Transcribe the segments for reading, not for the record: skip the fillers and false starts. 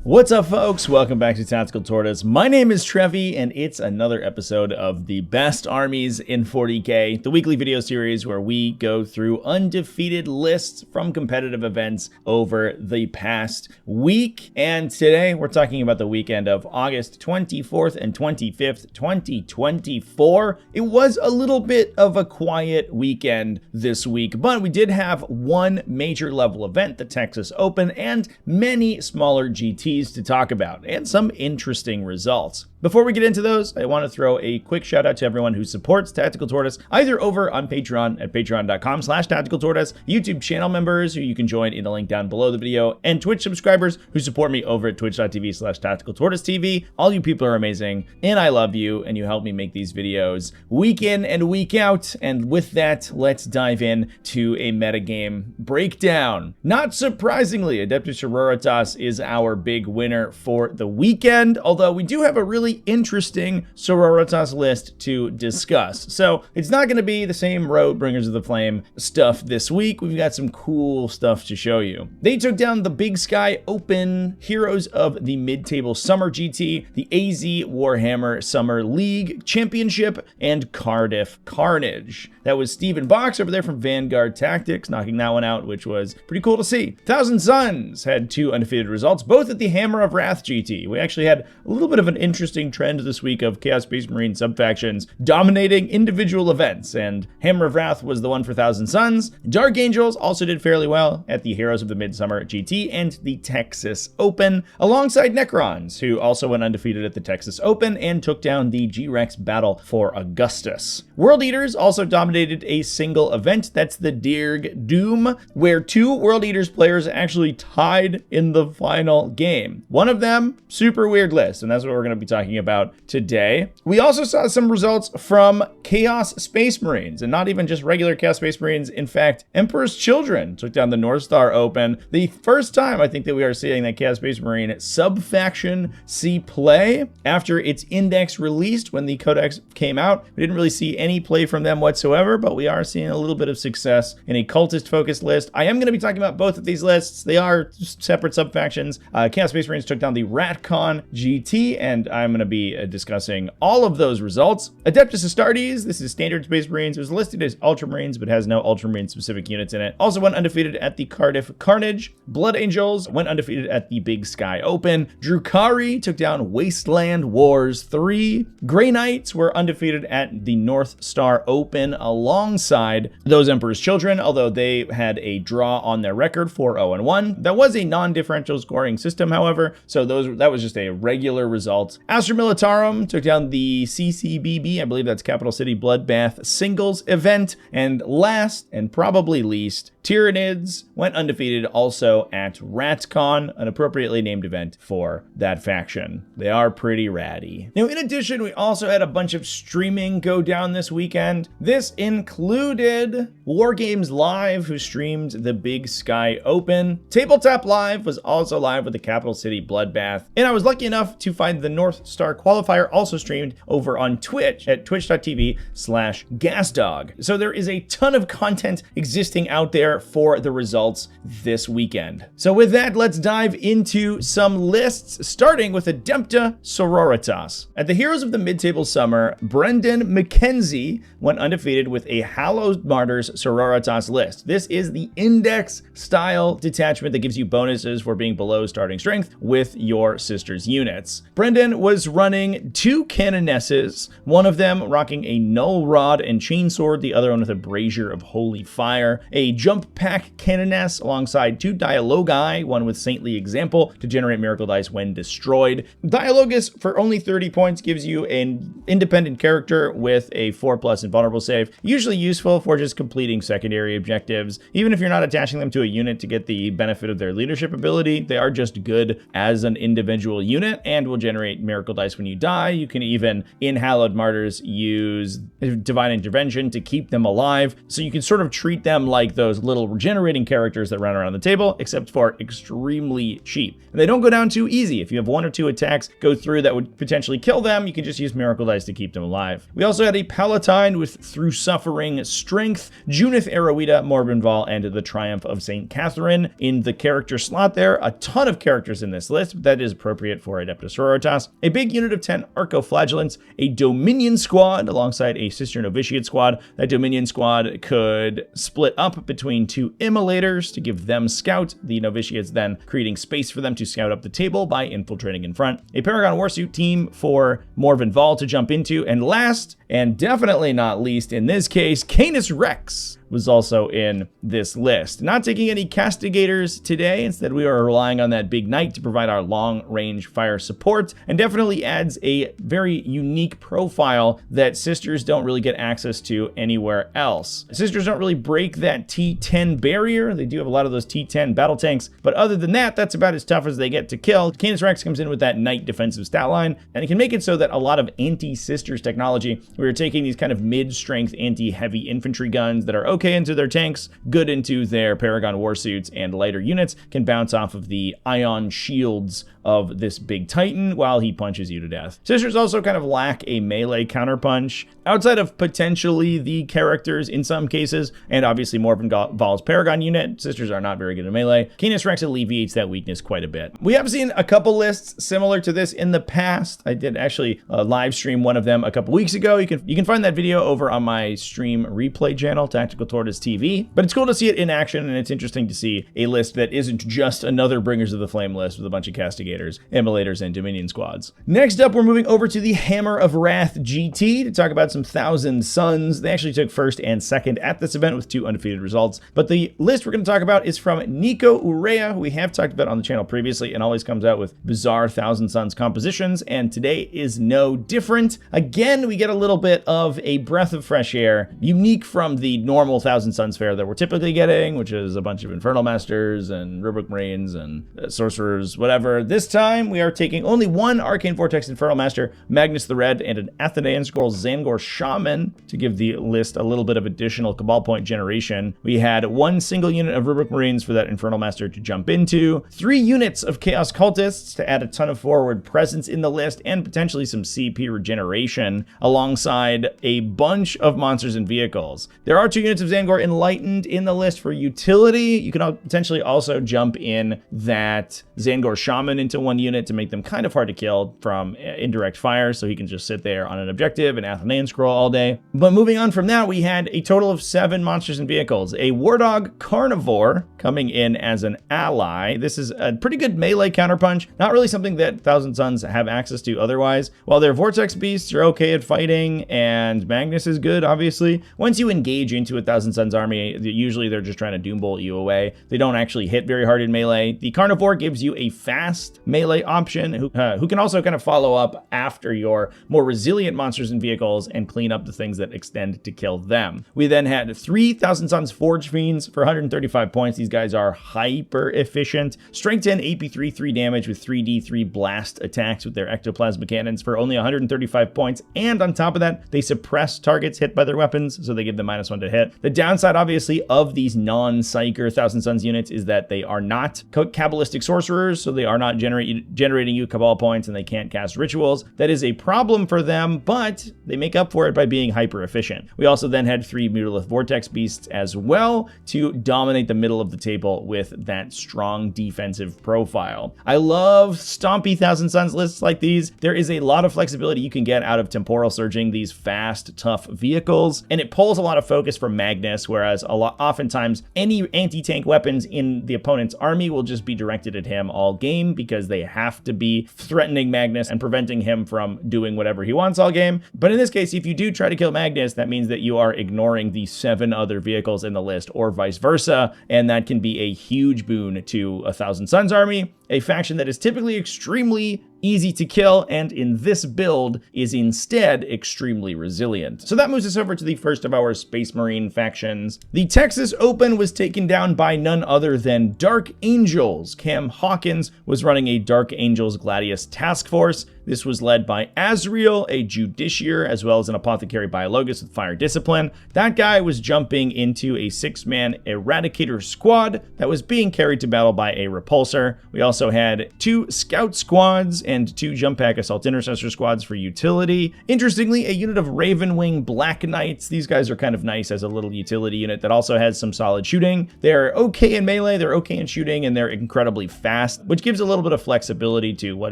What's up, folks? Welcome back to TacticalTortoise. My name is Trevi, and it's another episode of the best armies in 40k, the weekly video series where we go through undefeated lists from competitive events over the past week. And today we're talking about the weekend of August 24th and 25th, 2024. It was a little bit of a quiet weekend this week, but we did have one major level event, the Texas Open, and many smaller GTs to talk about, and some interesting results. Before we get into those, I want to throw a quick shout out to everyone who supports Tactical Tortoise, either over on Patreon at patreon.com/TacticalTortoise, YouTube channel members who you can join in the link down below the video, and Twitch subscribers who support me over at twitch.tv/TacticalTortoiseTV. All you people are amazing, and I love you, and you help me make these videos week in and week out. And with that, let's dive in to a metagame breakdown. Not surprisingly, Adepta Sororitas is our big winner for the weekend, although we do have a really interesting Sororitas list to discuss. So it's not going to be the same Road Bringers of the Flame stuff this week. We've got some cool stuff to show you. They took down the Big Sky Open, Heroes of the Mid-Table Summer GT, the AZ Warhammer Summer League Championship, and Cardiff Carnage. That was Steven Box over there from Vanguard Tactics, knocking that one out, which was pretty cool to see. Thousand Suns had two undefeated results, both at the Hammer of Wrath GT. We actually had a little bit of an interesting trend this week of Chaos Space Marine subfactions dominating individual events, and Hammer of Wrath was the one for Thousand Suns. Dark Angels also did fairly well at the Heroes of the Midsummer GT and the Texas Open, alongside Necrons, who also went undefeated at the Texas Open and took down the G-Rex Battle for Augustus. World Eaters also dominated a single event, that's the Dirg Doom, where two World Eaters players actually tied in the final game. One of them, super weird list, and that's what we're going to be talking about today. We also saw some results from Chaos Space Marines, and not even just regular Chaos Space Marines. In fact, Emperor's Children took down the North Star Open. The first time I think that we are seeing that Chaos Space Marine sub-faction see play after its index released when the Codex came out. We didn't really see any play from them whatsoever, but we are seeing a little bit of success in a cultist-focused list. I am going to be talking about both of these lists. They are separate sub-factions. Chaos Space Marines took down the Ratcon GT, and I'm going to be discussing all of those results. Adeptus Astartes, this is standard Space Marines. It was listed as Ultramarines, but has no Ultramarine specific units in it. Also went undefeated at the Cardiff Carnage. Blood Angels went undefeated at the Big Sky Open. Drukhari took down Wasteland Wars 3. Grey Knights were undefeated at the North Star Open alongside those Emperor's Children, although they had a draw on their record, 4-0-1. That was a non-differential scoring system, however, so that was just a regular result. Astra Militarum took down the CCBB, I believe that's Capital City Bloodbath singles event. And last and probably least, Tyranids went undefeated also at RatCon, an appropriately named event for that faction. They are pretty ratty. Now, in addition, we also had a bunch of streaming go down this weekend. This included Wargames Live, who streamed the Big Sky Open. Tabletop Live was also live with the Capital City Bloodbath. And I was lucky enough to find the North Star Qualifier also streamed over on Twitch at twitch.tv/gasdog. So there is a ton of content existing out there for the results this weekend. So with that, let's dive into some lists, starting with Adepta Sororitas. At the Heroes of the Mid-Table Summer, Brendan McKenzie went undefeated with a Hallowed Martyrs Sororitas list. This is the index style detachment that gives you bonuses for being below starting strength with your sister's units. Brendan was running two Canonesses, one of them rocking a Null Rod and Chainsword, the other one with a Brazier of Holy Fire, a Jump Pack Canoness alongside two Dialogi, one with Saintly Example to generate Miracle Dice when destroyed. Dialogus, for only 30 points, gives you an independent character with a 4+ invulnerable save, usually useful for just completing secondary objectives. Even if you're not attaching them to a unit to get the benefit of their leadership ability, they are just good as an individual unit and will generate Miracle Dice when you die. You can even, in Hallowed Martyrs, use Divine Intervention to keep them alive, so you can sort of treat them like those little little regenerating characters that run around the table, except for extremely cheap. And they don't go down too easy. If you have 1 or 2 attacks go through that would potentially kill them, you can just use Miracle Dice to keep them alive. We also had a Palatine with Through Suffering Strength, Junith Erowida, Morbinval, and the Triumph of St. Catherine in the character slot there. A ton of characters in this list, but that is appropriate for Adepta Sororitas. A big unit of 10 Arcoflagellants, a Dominion squad alongside a Sister Novitiate squad. That Dominion squad could split up between 2 Immolators to give them scout, the Novitiates then creating space for them to scout up the table by infiltrating in front. A Paragon Warsuit team for Morvenval to jump into, and last, and definitely not least in this case, Canis Rex was also in this list. Not taking any Castigators today. Instead, we are relying on that big knight to provide our long-range fire support, and definitely adds a very unique profile that Sisters don't really get access to anywhere else. Sisters don't really break that T10 barrier. They do have a lot of those T10 battle tanks, but other than that, that's about as tough as they get to kill. Canis Rex comes in with that knight defensive stat line, and it can make it so that a lot of anti-Sisters technology, we are taking these kind of mid-strength anti-heavy infantry guns that are okay into their tanks, good into their Paragon Warsuits, and lighter units can bounce off of the ion shields of this big Titan while he punches you to death. Sisters also kind of lack a melee counterpunch outside of potentially the characters in some cases, and obviously Morvenval's Paragon unit. Sisters are not very good at melee. Canis Rex alleviates that weakness quite a bit. We have seen a couple lists similar to this in the past. I did actually live stream one of them a couple weeks ago. You can find that video over on my stream replay channel, TacticalTortoise TV. But it's cool to see it in action, and it's interesting to see a list that isn't just another Bringers of the Flame list with a bunch of Castigators, Immolators, and Dominion squads. Next up, we're moving over to the Hammer of Wrath GT to talk about some Thousand Suns. They actually took first and second at this event with 2 undefeated results. But the list we're going to talk about is from Nico Urea, who we have talked about on the channel previously and always comes out with bizarre Thousand Suns compositions, and today is no different. Again, we get a little bit of a breath of fresh air, unique from the normal Thousand Suns fare that we're typically getting, which is a bunch of Infernal Masters and Rubric Marines and Sorcerers, whatever. This time, we are taking only 1 Arcane Vortex Infernal Master, Magnus the Red, and an Athenaean Scroll Zangor Shaman to give the list a little bit of additional Cabal Point generation. We had 1 single unit of Rubric Marines for that Infernal Master to jump into, 3 units of Chaos Cultists to add a ton of forward presence in the list, and potentially some CP regeneration, alongside a bunch of monsters and vehicles. There are 2 units of Zangor Enlightened in the list for utility. You can potentially also jump in that Zangor Shaman into 1 unit to make them kind of hard to kill from indirect fire, so he can just sit there on an objective and Athenaean Scroll all day. But moving on from that, we had a total of 7 monsters and vehicles. A Wardog Carnivore coming in as an ally. This is a pretty good melee counterpunch, not really something that Thousand Suns have access to otherwise. While their Vortex Beasts are okay at fighting, and Magnus is good, obviously, once you engage into a Thousand Suns army, usually they're just trying to doombolt you away. They don't actually hit very hard in melee. The Carnivore gives you a fast melee option who can also kind of follow up after your more resilient monsters and vehicles and clean up the things that extend to kill them. We then had 3 Thousand Suns Forge Fiends for 135 points. These guys are hyper efficient. Strength 10, AP3, 3 damage with 3d3 blast attacks with their ectoplasma cannons for only 135 points. And on top of that, they suppress targets hit by their weapons, so they give them -1 to hit. The downside, obviously, of these non-Psyker Thousand Suns units is that they are not Kabbalistic sorcerers, so they are not generating you Cabal points, and they can't cast rituals. That is a problem for them, but they make up for it by being hyper efficient. We also then had 3 Mutalith Vortex Beasts as well to dominate the middle of the table with that strong defensive profile. I love Stompy Thousand Suns lists like these. There is a lot of flexibility you can get out of Temporal Surging these fast, tough vehicles, and it pulls a lot of focus from Magnus, whereas oftentimes any anti-tank weapons in the opponent's army will just be directed at him all game because they have to be threatening Magnus and preventing him from doing whatever he wants all game. But in this case, if you do try to kill Magnus, that means that you are ignoring the 7 other vehicles in the list, or vice versa, and that can be a huge boon to a Thousand Suns army, a faction that is typically extremely easy to kill, and in this build is instead extremely resilient. So that moves us over to the first of our Space Marine factions. The Texas Open was taken down by none other than Dark Angels. Cam Hawkins was running a Dark Angels Gladius task force. This was led by Azriel, a Justiciar, as well as an Apothecary Biologus with Fire Discipline. That guy was jumping into a 6-man Eradicator squad that was being carried to battle by a Repulsor. We also had 2 Scout squads and 2 Jump Pack Assault Intercessor squads for utility. Interestingly, a unit of Ravenwing Black Knights. These guys are kind of nice as a little utility unit that also has some solid shooting. They're okay in melee, they're okay in shooting, and they're incredibly fast, which gives a little bit of flexibility to what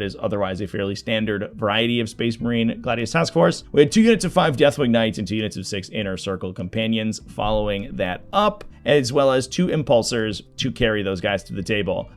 is otherwise a fairly standard variety of Space Marine Gladius Task Force. We had 2 units of 5 Deathwing Knights and 2 units of 6 Inner Circle Companions following that up, as well as 2 Impulsors to carry those guys to the table.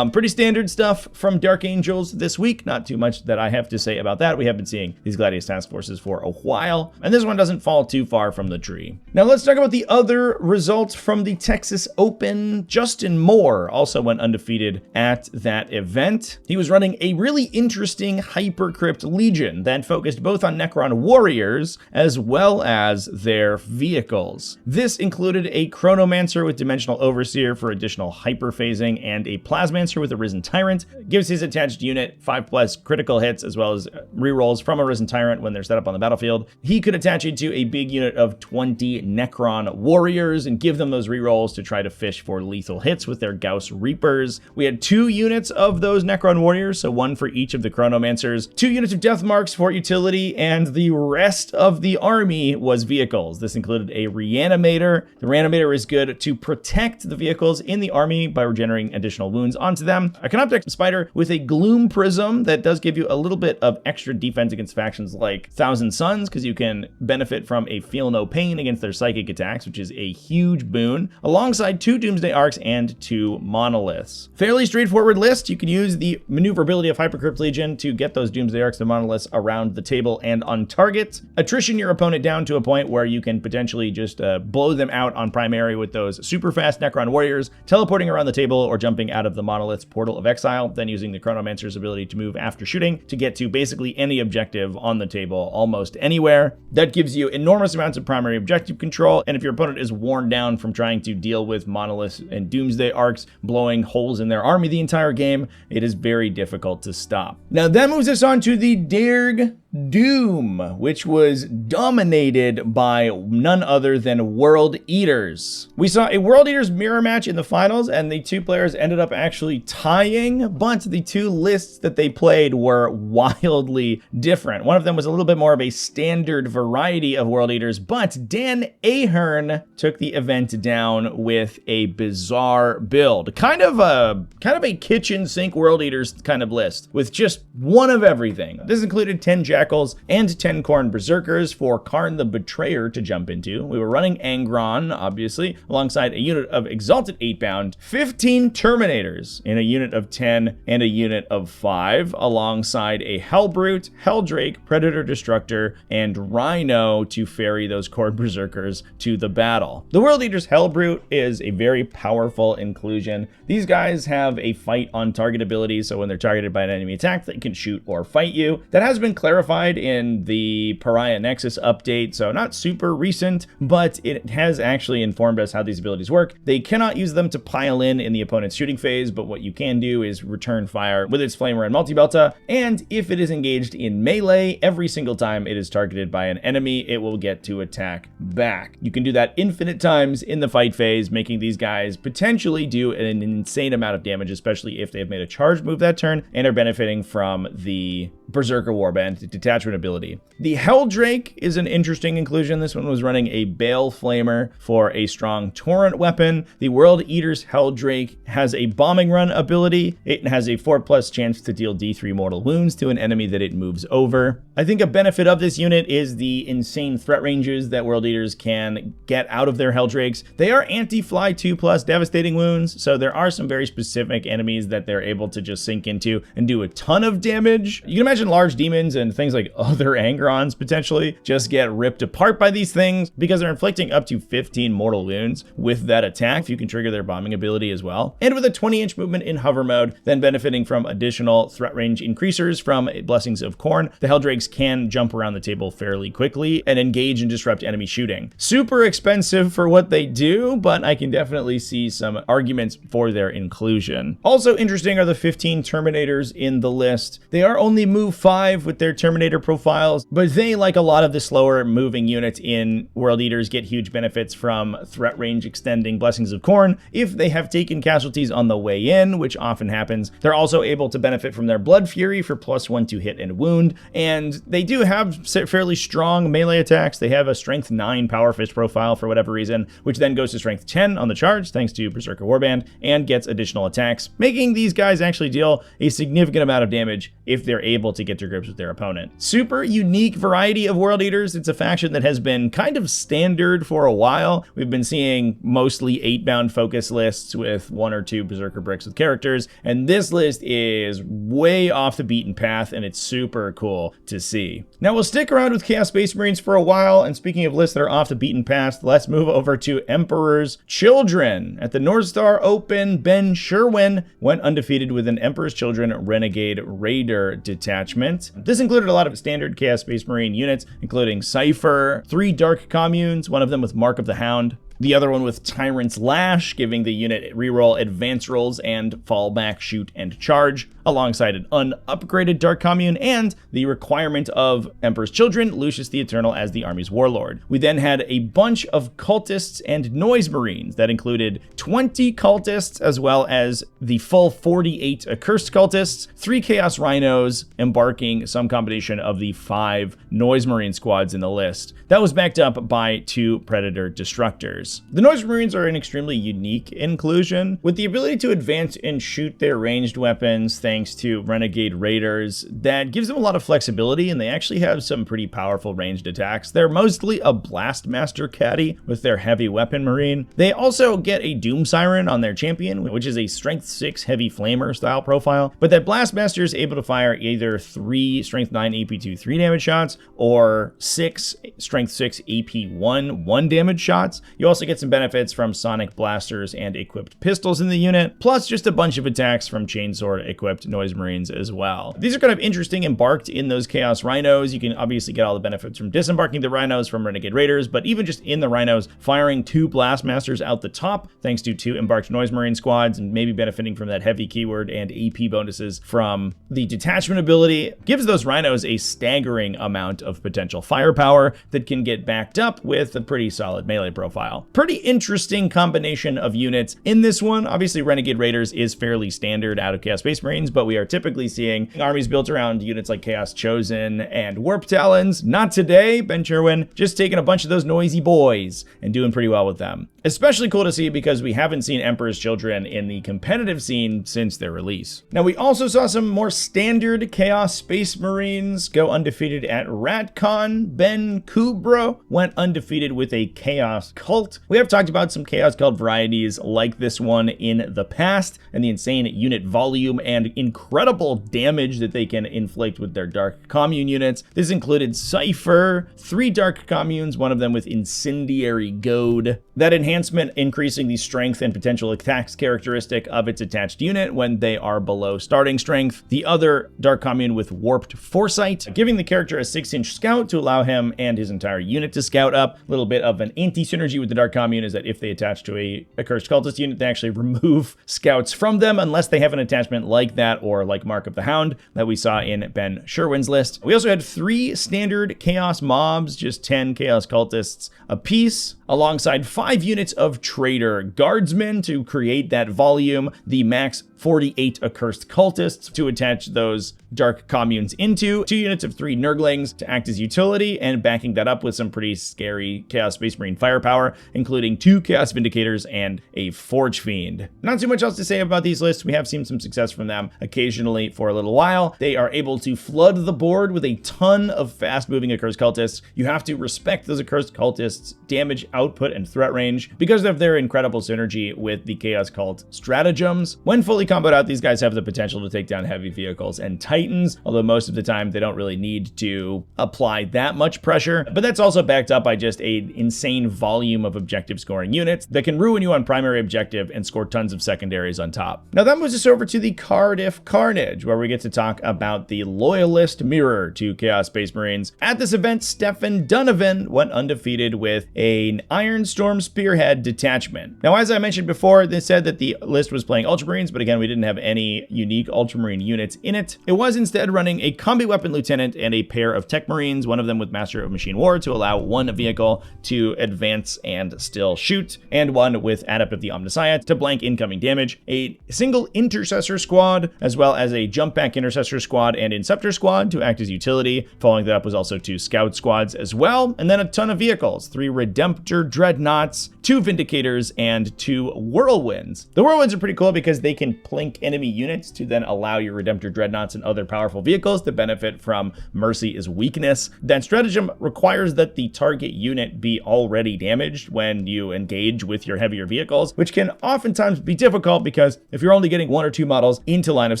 Pretty standard stuff from Dark Angels this week. Not too much that I have to say about that. We have been seeing these Gladius Task Forces for a while, and this one doesn't fall too far from the tree. Now let's talk about the other results from the Texas Open. Justin Moore also went undefeated at that event. He was running a really interesting Hypercrypt Legion that focused both on Necron warriors as well as their vehicles. This included a Chronomancer with Dimensional Overseer for additional hyperphasing and a Plasmancer with a Risen Tyrant. Gives his attached unit 5+ critical hits as well as rerolls from a Risen Tyrant when they're set up on the battlefield. He could attach it to a big unit of 20 Necron warriors and give them those rerolls to try to fish for lethal hits with their Gauss Reapers. We had 2 units of those Necron warriors, so 1 for each of the Chronomancers, 2 units of Death Marks for utility, and the rest of the army was vehicles. This included a Reanimator. The Reanimator is good to protect the vehicles in the army by regenerating additional wounds onto them. A Canoptek Spider with a Gloom Prism that does give you a little bit of extra defense against factions like Thousand Suns, because you can benefit from a Feel No Pain against their psychic attacks, which is a huge boon, alongside 2 Doomsday Arcs and 2 Monoliths. Fairly straightforward list. You can use the maneuverability of Hypercrypt Legion to get those Doomsday Arcs and Monoliths around the table and on target. Attrition your opponent down to a point where you can potentially just blow them out on primary with those super fast Necron warriors, teleporting around the table or jumping out of the Monolith's Portal of Exile, then using the Chronomancer's ability to move after shooting to get to basically any objective on the table almost anywhere. That gives you enormous amounts of primary objective control, and if your opponent is worn down from trying to deal with Monoliths and Doomsday Arcs blowing holes in their army the entire game, it is very difficult to stop. Now that moves us on to the Derg Doom, which was dominated by none other than World Eaters. We saw a World Eaters mirror match in the finals, and the 2 players ended up actually tying, but the 2 lists that they played were wildly different. One of them was a little bit more of a standard variety of World Eaters, but Dan Ahern took the event down with a bizarre build. Kind of a kitchen sink World Eaters kind of list, with just one of everything. This included 10 Jackals and 10 Khorne Berserkers for Karn the Betrayer to jump into. We were running Angron, obviously, alongside a unit of Exalted 8-bound, 15 Terminators in a unit of 10 and a unit of 5, alongside a Hellbrute, Helldrake, Predator Destructor, and Rhino to ferry those Khorne Berserkers to the battle. The World Eaters Hellbrute is a very powerful inclusion. These guys have a fight on target ability, so when they're targeted by an enemy attack, they can shoot or fight you. That has been clarified in the Pariah Nexus update, so not super recent, but it has actually informed us how these abilities work. They cannot use them to pile in the opponent's shooting phase, but what you can do is return fire with its Flamer and Multi-Belta, and if it is engaged in melee, every single time it is targeted by an enemy, it will get to attack back. You can do that infinite times in the fight phase, making these guys potentially do an insane amount of damage, especially if they have made a charge move that turn and are benefiting from the Berserker Warband detachment ability. The Helldrake is an interesting inclusion. This one was running a Bale Flamer for a strong Torrent weapon. The World Eater's Helldrake has a bombing run ability. It has a 4+ chance to deal D3 mortal wounds to an enemy that it moves over. I think a benefit of this unit is the insane threat ranges that World Eaters can get out of their Helldrakes. They are anti-fly 2+ devastating wounds, so there are some very specific enemies that they're able to just sink into and do a ton of damage. You can imagine large demons and things things like other Angrons potentially just get ripped apart by these things because they're inflicting up to 15 mortal wounds with that attack. You can trigger their bombing ability as well. And with a 20-inch movement in hover mode, then benefiting from additional threat range increasers from Blessings of Khorne, the Helldrakes can jump around the table fairly quickly and engage and disrupt enemy shooting. Super expensive for what they do, but I can definitely see some arguments for their inclusion. Also interesting are the 15 Terminators in the list. They are only move 5 with their Terminator profiles, but they, like a lot of the slower moving units in World Eaters, get huge benefits from threat range extending Blessings of Khorne if they have taken casualties on the way in, which often happens. They're also able to benefit from their Blood Fury for +1 to hit and wound, and they do have fairly strong melee attacks. They have a Strength 9 Power Fist profile for whatever reason, which then goes to Strength 10 on the charge thanks to Berserker Warband and gets additional attacks, making these guys actually deal a significant amount of damage if they're able to get to grips with their opponent. Super unique variety of World Eaters. It's a faction that has been kind of standard for a while. We've been seeing mostly 8-bound focus lists with 1 or 2 Berserker bricks with characters, and this list is way off the beaten path, and it's super cool to see. Now we'll stick around with Chaos Space Marines for a while, and speaking of lists that are off the beaten path, let's move over to Emperor's Children. At the North Star Open, Ben Sherwin went undefeated with an Emperor's Children Renegade Raider detachment. This included a lot of standard Chaos Space Marine units, including Cypher, 3 Dark Communes, one of them with Mark of the Hound, the other one with Tyrant's Lash, giving the unit reroll advance rolls and fallback, shoot, and charge, alongside an unupgraded Dark Commune and the requirement of Emperor's Children, Lucius the Eternal as the Army's Warlord. We then had a bunch of Cultists and Noise Marines that included 20 Cultists as well as the full 48 Accursed Cultists, 3 Chaos Rhinos, embarking some combination of the 5 Noise Marine squads in the list. That was backed up by 2 Predator Destructors. The Noise Marines are an extremely unique inclusion, with the ability to advance and shoot their ranged weapons thanks to Renegade Raiders. That gives them a lot of flexibility, and they actually have some pretty powerful ranged attacks. They're mostly a Blastmaster caddy with their heavy weapon marine. They also get a Doom Siren on their champion, which is a Strength 6 heavy flamer style profile, but that Blastmaster is able to fire either 3 Strength 9 AP2 3 damage shots or 6 Strength 6 AP1 1 damage shots. You also get some benefits from Sonic Blasters and equipped pistols in the unit, plus just a bunch of attacks from Chainsword equipped Noise Marines as well. These are kind of interesting embarked in those Chaos Rhinos. You can obviously get all the benefits from disembarking the Rhinos from Renegade Raiders, but even just in the Rhinos, firing 2 Blastmasters out the top, thanks to 2 embarked Noise Marine squads, and maybe benefiting from that heavy keyword and AP bonuses from the detachment ability, gives those Rhinos a staggering amount of potential firepower that can get backed up with a pretty solid melee profile. Pretty interesting combination of units in this one. Obviously, Renegade Raiders is fairly standard out of Chaos Space Marines, but we are typically seeing armies built around units like Chaos Chosen and Warp Talons. Not today. Ben Sherwin just taking a bunch of those noisy boys and doing pretty well with them. Especially cool to see because we haven't seen Emperor's Children in the competitive scene since their release. Now, we also saw some more standard Chaos Space Marines go undefeated at RatCon. Ben Kubro went undefeated with a Chaos Cult. We have talked about some Chaos Cult varieties like this one in the past, and the insane unit volume and incredible damage that they can inflict with their Dark Commune units. This included Cypher, 3 Dark Communes, one of them with Incendiary Goad. That enhancement increasing the strength and potential attacks characteristic of its attached unit when they are below starting strength. The other Dark Commune with Warped Foresight, giving the character a 6-inch scout to allow him and his entire unit to scout up. A little bit of an anti-synergy with the Dark Commune is that if they attach to a Accursed Cultist unit, they actually remove scouts from them unless they have an attachment like that or like Mark of the Hound that we saw in Ben Sherwin's list. We also had 3 standard Chaos Mobs, just 10 Chaos Cultists apiece, alongside 5 units of Traitor Guardsmen to create that volume, the max 48 Accursed Cultists to attach those Dark Communes into, 2 units of 3 Nurglings to act as utility, and backing that up with some pretty scary Chaos Space Marine firepower, including 2 Chaos Vindicators and a Forge Fiend. Not too much else to say about these lists. We have seen some success from them occasionally for a little while. They are able to flood the board with a ton of fast-moving Accursed Cultists. You have to respect those Accursed Cultists' damage output output and threat range because of their incredible synergy with the Chaos Cult stratagems. When fully comboed out, these guys have the potential to take down heavy vehicles and titans, although most of the time they don't really need to apply that much pressure. But that's also backed up by just an insane volume of objective scoring units that can ruin you on primary objective and score tons of secondaries on top. Now that moves us over to the Cardiff Carnage, where we get to talk about the Loyalist mirror to Chaos Space Marines. At this event, Stefan Donovan went undefeated with an Ironstorm Spearhead detachment. Now, as I mentioned before, they said that the list was playing Ultramarines, but again, we didn't have any unique Ultramarine units in it. It was instead running a Combi Weapon Lieutenant and a pair of Tech Marines, one of them with Master of Machine War to allow one vehicle to advance and still shoot, and one with Adept of the Omniscience to blank incoming damage, a single Intercessor squad, as well as a Jump Back Intercessor squad and Inceptor squad to act as utility. Following that up was also 2 Scout squads as well, and then a ton of vehicles, 3 Redemptor Dreadnoughts, 2 Vindicators, and 2 Whirlwinds. The Whirlwinds are pretty cool because they can plink enemy units to then allow your Redemptor Dreadnoughts and other powerful vehicles to benefit from Mercy is weakness. That stratagem requires that the target unit be already damaged when you engage with your heavier vehicles, which can oftentimes be difficult because if you're only getting 1 or 2 models into line of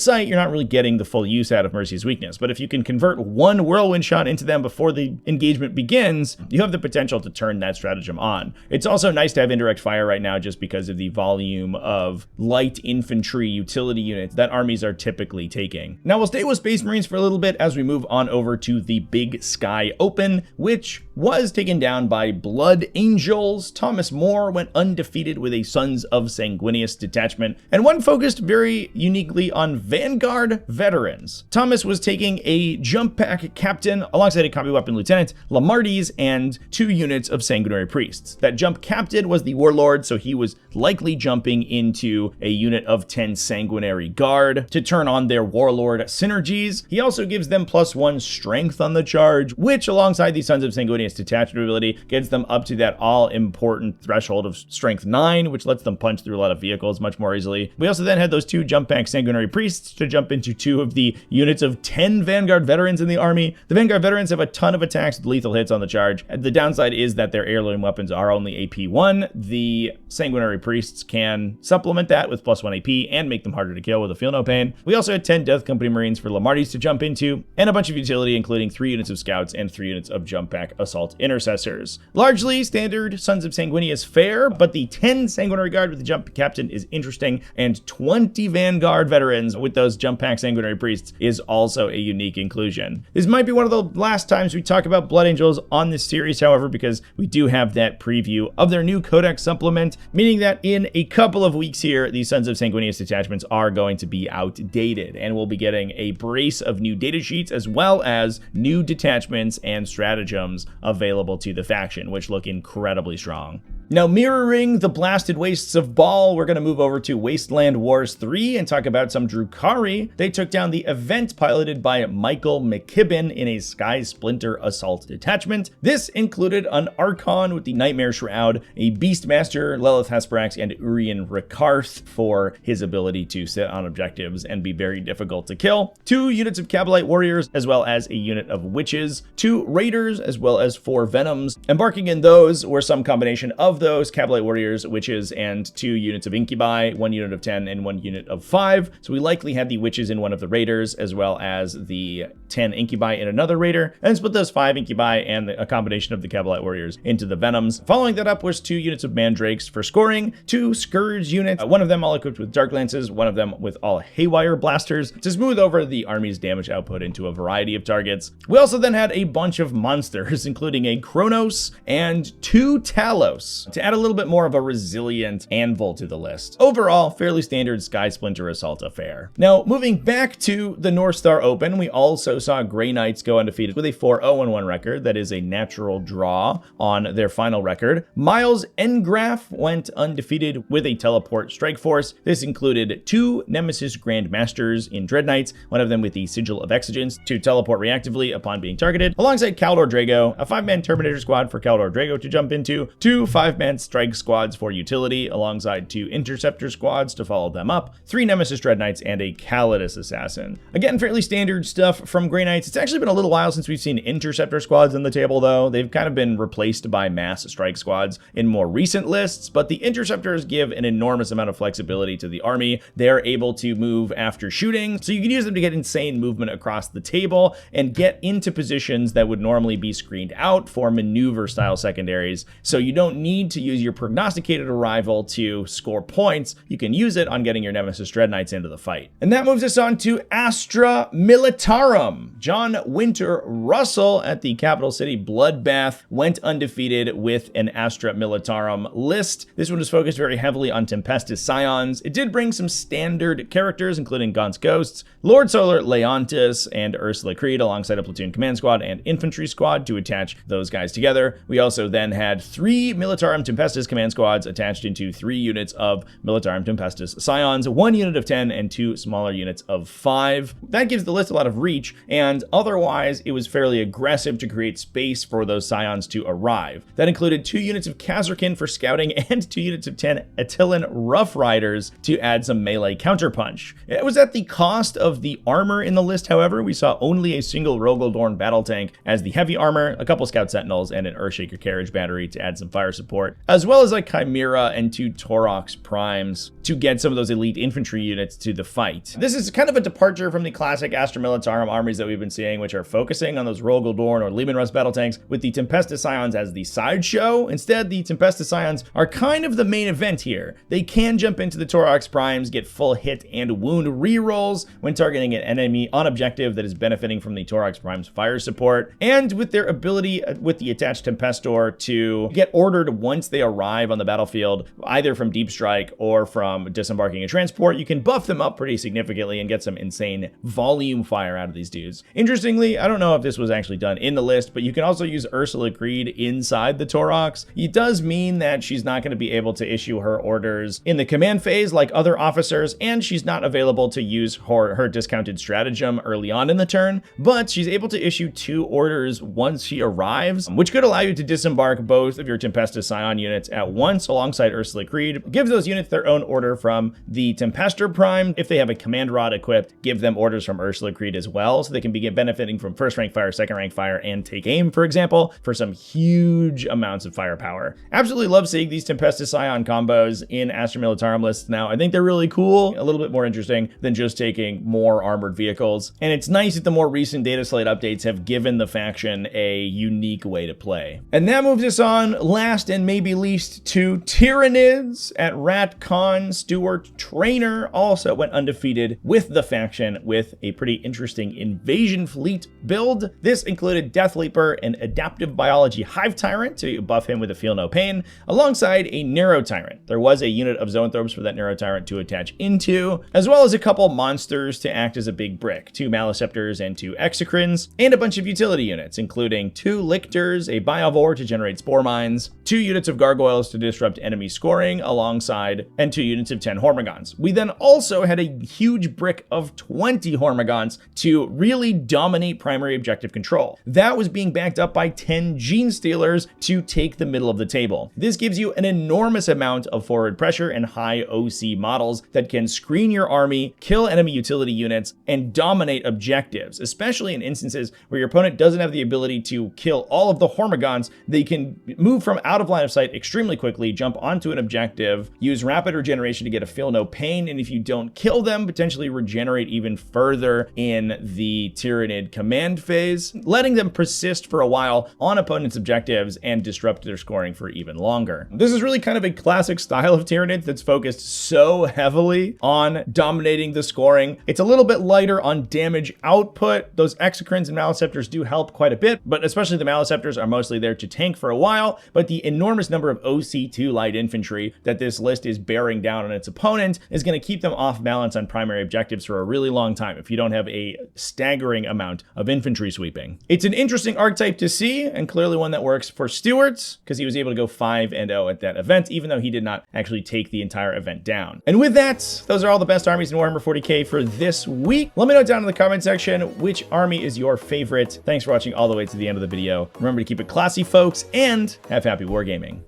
sight, you're not really getting the full use out of Mercy's weakness. But if you can convert 1 Whirlwind shot into them before the engagement begins, you have the potential to turn that stratagem on. It's also nice to have indirect fire right now just because of the volume of light infantry utility units that armies are typically taking. Now we'll stay with Space Marines for a little bit as we move on over to the Big Sky Open, which was taken down by Blood Angels. Thomas More went undefeated with a Sons of Sanguinius detachment, and one focused very uniquely on Vanguard veterans. Thomas was taking a Jump Pack Captain alongside a Combi Weapon Lieutenant, Lamarties, and 2 units of Sanguinary Priests. That Jump Captain was the Warlord, so he was likely jumping into a unit of 10 Sanguinary Guard to turn on their Warlord synergies. He also gives them +1 strength on the charge, which alongside the Sons of Sanguinius detachment ability gets them up to that all-important threshold of strength 9, which lets them punch through a lot of vehicles much more easily. We also then had those 2 Jump Pack Sanguinary Priests to jump into 2 of the units of 10 Vanguard veterans in the army. The Vanguard veterans have a ton of attacks with lethal hits on the charge. The downside is that their heirloom weapons are only AP1. The Sanguinary Priests can supplement that with +1 AP and make them harder to kill with a Feel No Pain. We also had 10 Death Company Marines for Lamarties to jump into, and a bunch of utility, including 3 units of Scouts and 3 units of Jump Pack Assault Intercessors. Largely standard Sons of Sanguinius fare, but the 10 Sanguinary Guard with the Jump Captain is interesting, and 20 Vanguard veterans with those Jump Pack Sanguinary Priests is also a unique inclusion. This might be one of the last times we talk about Blood Angels on this series, however, because we do have that preview of their new Codex supplement, meaning that in a couple of weeks here, the Sons of Sanguinius detachments are going to be outdated, and we'll be getting a brace of new data sheets as well as new detachments and stratagems available to the faction, which look incredibly strong. Now, mirroring the blasted wastes of Baal, we're going to move over to Wasteland Wars 3 and talk about some Drukhari. They took down the event piloted by Michael McKibben in a Sky Splinter Assault detachment. This included an Archon with the Nightmare Shroud, a Beastmaster, Lelith Hesperax, and Urian Rikarth for his ability to sit on objectives and be very difficult to kill, 2 units of Kabalite Warriors, as well as a unit of Witches, 2 Raiders, as well as 4 Venoms. Embarking in those were some combination of those Kabalite Warriors, Witches, and 2 units of Incubi, 1 unit of 10 and 1 unit of 5. So we likely had the Witches in one of the Raiders, as well as the 10 Incubi in another Raider, and split those 5 Incubi and a combination of the Kabalite Warriors into the Venoms. Following that up was 2 units of Mandrakes for scoring, 2 Scourge units, one of them all equipped with Dark Lances, one of them with all Haywire Blasters, to smooth over the army's damage output into a variety of targets. We also then had a bunch of monsters, including a Kronos and 2 Talos, to add a little bit more of a resilient anvil to the list. Overall, fairly standard Sky Splinter Assault affair. Now, moving back to the North Star Open, we also saw Grey Knights go undefeated with a 4-0-1 record. That is a natural draw on their final record. Miles Engraf went undefeated with a Teleport Strike Force. This included 2 Nemesis Grandmasters in Dread Knights, one of them with the Sigil of Exigence to teleport reactively upon being targeted, alongside Kaldor Drago, a 5-man Terminator squad for Kaldor Drago to jump into, 2 5-man strike squads for utility, alongside 2 interceptor squads to follow them up, 3 Nemesis Dread Knights, and a Calidus assassin. Again, fairly standard stuff from Grey Knights. It's actually been a little while since we've seen interceptor squads on the table, though. They've kind of been replaced by mass strike squads in more recent lists, but the interceptors give an enormous amount of flexibility to the army. They're able to move after shooting, so you can use them to get insane movement across the table and get into positions that would normally be screened out for maneuver style secondaries. So you don't need to use your prognosticated arrival to score points. You can use it on getting your Nemesis Dread Knights into the fight. And that moves us on to Astra Militarum. John Winter Russell at the capital city Bloodbath went undefeated with an Astra Militarum list. This one was focused very heavily on Tempestus Scions. It did bring some standard characters, including Gaunt's Ghosts, Lord Solar Leontis, and Ursula Creed, alongside a platoon command squad and infantry squad to attach those guys together. We also then had 3 Militarum Tempestus command squads attached into 3 units of Militarum Tempestus Scions, 1 unit of 10, and 2 smaller units of 5. That gives the list a lot of reach, and otherwise it was fairly aggressive to create space for those Scions to arrive. That included 2 units of Khazarkin for scouting and 2 units of 10 Attilan Rough Riders to add some melee counterpunch. It was at the cost of the armor in the list, however. We saw only a single Rogaldorn battle tank as the heavy armor, a couple Scout Sentinels, and an Earthshaker carriage battery to add some fire support, as well as a Chimera and 2 Taurox primes to get some of those elite infantry units to the fight. This is kind of a departure from the classic Astra Militarum armies that we've been seeing, which are focusing on those Rogaldorn or Leman Russ battle tanks, with the Tempestus Scions as the sideshow. Instead, the Tempestus Scions are kind of the main event here. They can jump into the Taurox primes, get full hit and wound rerolls when targeting an enemy on objective that is benefiting from the Taurox prime's fire support, and with their ability with the attached Tempestor to get ordered once they arrive on the battlefield, either from deep strike or from disembarking a transport, you can buff them up pretty significantly and get some insane volume fire out of these dudes. Interestingly, I don't know if this was actually done in the list, but you can also use Ursula Creed inside the Taurox. It does mean that she's not going to be able to issue her orders in the command phase like other officers, and she's not available to use her discounted stratagem early on in the turn, but she's able to issue 2 orders once she arrives, which could allow you to disembark both of your Tempestus Scion units at once alongside Ursula Creed. It gives those units their own order from the Tempestor Prime. If they have a command rod equipped, give them orders from Ursula Creed as well, so they can begin benefiting from first rank fire, second rank fire, and take aim, for example, for some huge amounts of firepower. Absolutely love seeing these Tempestus Scion combos in Astra Militarum lists now. I think they're really cool, a little bit more interesting than just taking more armored vehicles. And it's nice that the more recent data slate updates have given the faction a unique way to play. And that moves us on, last and maybe least, to Tyranids at RatCon. Stuart Trainer also went undefeated with the faction with a pretty interesting invasion fleet build. This included Death Leaper, an adaptive biology hive tyrant to buff him with a feel no pain, alongside a Neuro Tyrant. There was a unit of Zoanthropes for that Neuro Tyrant to attach into, as well as a couple monsters to act as a big brick, 2 Maliceptors and 2 Exocrines, and a bunch of utility units, including 2 Lictors, a Biovore to generate Spore Mines, 2 units of Gargoyles to disrupt enemy scoring, alongside, and 2 units of 10 Hormigons. We then also had a huge brick of 20 Hormigons to really dominate primary objective control. That was being backed up by 10 Gene Stealers to take the middle of the table. This gives you an enormous amount of forward pressure and high OC models that can screen your army, kill enemy utility units, and dominate objectives, especially in instances where your opponent doesn't have the ability to kill all of the Hormigons. They can move from out of line of sight extremely quickly, jump onto an objective, use rapid regeneration to get a feel no pain, and if you don't kill them, potentially regenerate even further in the Tyranid command phase, letting them persist for a while on opponents' objectives and disrupt their scoring for even longer. This is really kind of a classic style of Tyranids that's focused so heavily on dominating the scoring. It's a little bit lighter on damage output. Those Exocrines and Maliceptors do help quite a bit, but especially the Maliceptors are mostly there to tank for a while, but the enormous number of OC2 light infantry that this list is bearing down on its opponent is going to keep them off balance on primary objectives for a really long time if you don't have a staggering amount of infantry sweeping. It's an interesting archetype to see, and clearly one that works for Stuart, because he was able to go 5-0 at that event, even though he did not actually take the entire event down. And with that, those are all the best armies in Warhammer 40k for this week. Let me know down in the comment section which army is your favorite. Thanks for watching all the way to the end of the video. Remember to keep it classy, folks, and have happy wargaming.